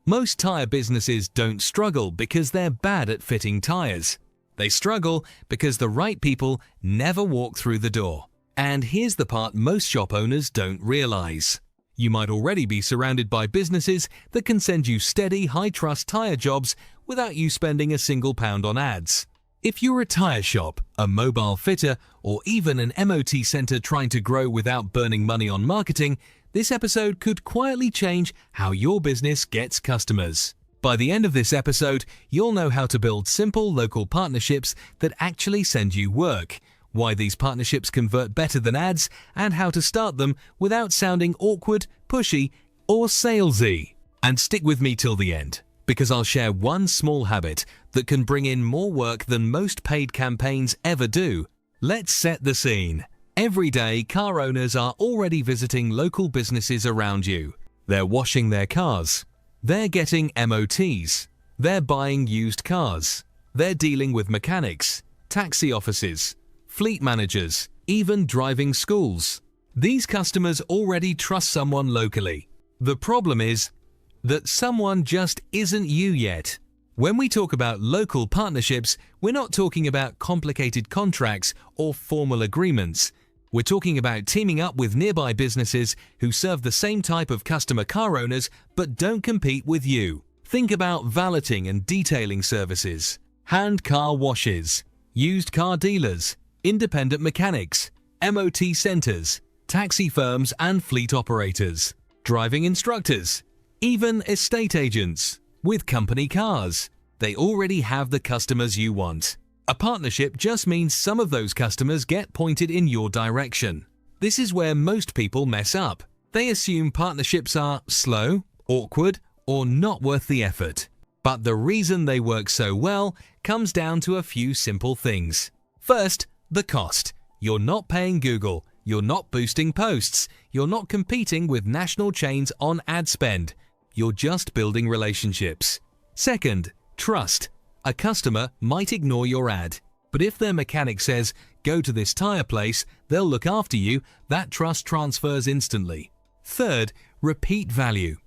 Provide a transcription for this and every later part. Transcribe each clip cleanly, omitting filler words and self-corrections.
Most tire businesses don't struggle because they're bad at fitting tires. They struggle because the right people never walk through the door. And here's the part most shop owners don't realize. You might already be surrounded by businesses that can send you steady, high-trust tire jobs without you spending a single pound on ads. If you're a tire shop, a mobile fitter, or even an MOT center trying to grow without burning money on marketing, this episode could quietly change how your business gets customers. By the end of this episode, you'll know how to build simple local partnerships that actually send you work, why these partnerships convert better than ads, and how to start them without sounding awkward, pushy, or salesy. And stick with me till the end, because I'll share one small habit that can bring in more work than most paid campaigns ever do. Let's set the scene. Every day, car owners are already visiting local businesses around you. They're washing their cars. They're getting MOTs. They're buying used cars. They're dealing with mechanics, taxi offices, fleet managers, even driving schools. These customers already trust someone locally. The problem is that someone just isn't you yet. When we talk about local partnerships, we're not talking about complicated contracts or formal agreements. We're talking about teaming up with nearby businesses who serve the same type of customer car owners but don't compete with you. Think about valeting and detailing services, hand car washes, used car dealers, independent mechanics, MOT centers, taxi firms and fleet operators, driving instructors, even estate agents with company cars. They already have the customers you want. A partnership just means some of those customers get pointed in your direction. This is where most people mess up. They assume partnerships are slow, awkward, or not worth the effort. But the reason they work so well comes down to a few simple things. First, the cost. You're not paying Google. You're not boosting posts. You're not competing with national chains on ad spend. You're just building relationships. Second, trust. A customer might ignore your ad, but if their mechanic says, "Go to this tire place, they'll look after you," that trust transfers instantly. Third, repeat value.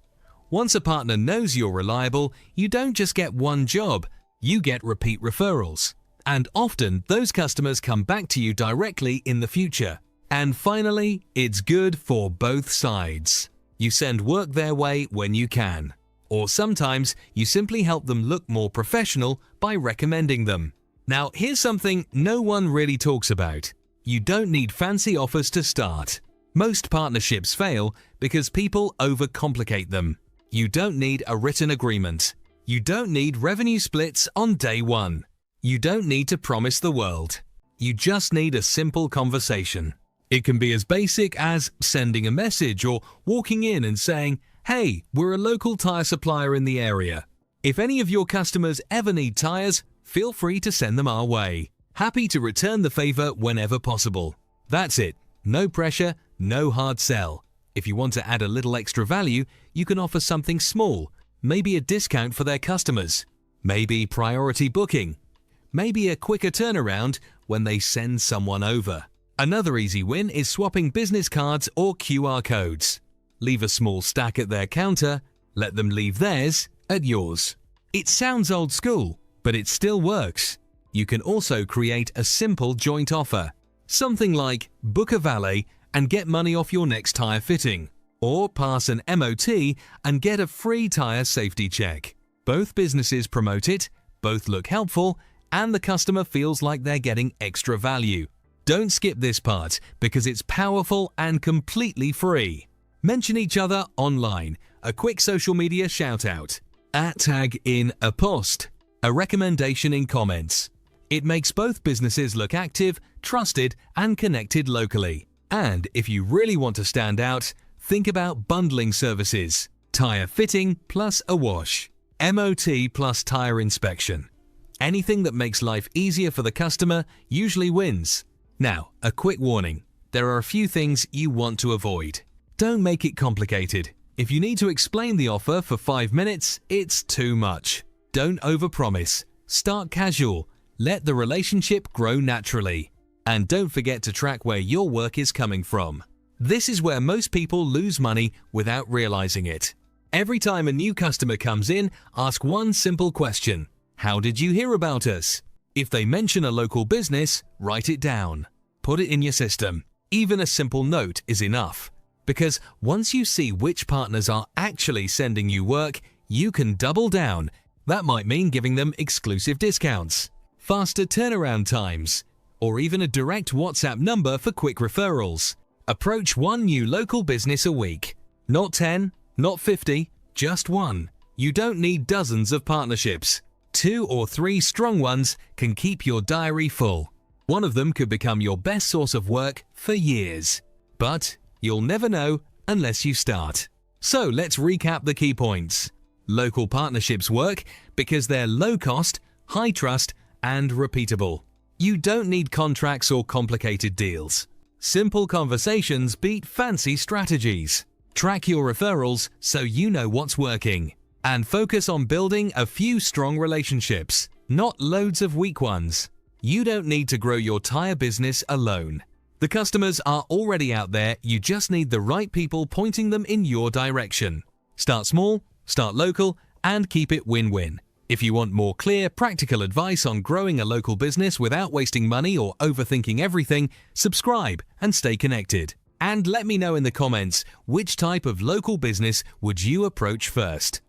Once a partner knows you're reliable, you don't just get one job, you get repeat referrals. And often, those customers come back to you directly in the future. And finally, it's good for both sides. You send work their way when you can. Or sometimes you simply help them look more professional by recommending them. Now, here's something no one really talks about. You don't need fancy offers to start. Most partnerships fail because people overcomplicate them. You don't need a written agreement. You don't need revenue splits on day one. You don't need to promise the world. You just need a simple conversation. It can be as basic as sending a message or walking in and saying, "Hey, we're a local tire supplier in the area. If any of your customers ever need tires, feel free to send them our way. Happy to return the favor whenever possible." That's it. No pressure, no hard sell. If you want to add a little extra value, you can offer something small, maybe a discount for their customers, maybe priority booking, maybe a quicker turnaround when they send someone over. Another easy win is swapping business cards or QR codes. Leave a small stack at their counter, let them leave theirs at yours. It sounds old school, but it still works. You can also create a simple joint offer. Something like book a valet and get money off your next tire fitting, or pass an MOT and get a free tire safety check. Both businesses promote it, both look helpful, and the customer feels like they're getting extra value. Don't skip this part because it's powerful and completely free. Mention each other online, a quick social media shout out, tag in a post, a recommendation in comments. It makes both businesses look active, trusted, and connected locally. And if you really want to stand out, think about bundling services. Tire fitting plus a wash, MOT plus tire inspection. Anything that makes life easier for the customer usually wins. Now, a quick warning. There are a few things you want to avoid. Don't make it complicated. If you need to explain the offer for 5 minutes, it's too much. Don't overpromise. Start casual. Let the relationship grow naturally. And don't forget to track where your work is coming from. This is where most people lose money without realizing it. Every time a new customer comes in, ask one simple question. How did you hear about us? If they mention a local business, write it down. Put it in your system. Even a simple note is enough. Because once you see which partners are actually sending you work, you can double down. That might mean giving them exclusive discounts, faster turnaround times, or even a direct WhatsApp number for quick referrals. Approach one new local business a week. Not 10, not 50, just one. You don't need dozens of partnerships. 2 or 3 strong ones can keep your diary full. One of them could become your best source of work for years. But you'll never know unless you start. So let's recap the key points. Local partnerships work because they're low cost, high trust, and repeatable. You don't need contracts or complicated deals. Simple conversations beat fancy strategies. Track your referrals so you know what's working. And focus on building a few strong relationships, not loads of weak ones. You don't need to grow your tire business alone. The customers are already out there, you just need the right people pointing them in your direction. Start small, start local, and keep it win-win. If you want more clear, practical advice on growing a local business without wasting money or overthinking everything, subscribe and stay connected. And let me know in the comments, which type of local business would you approach first?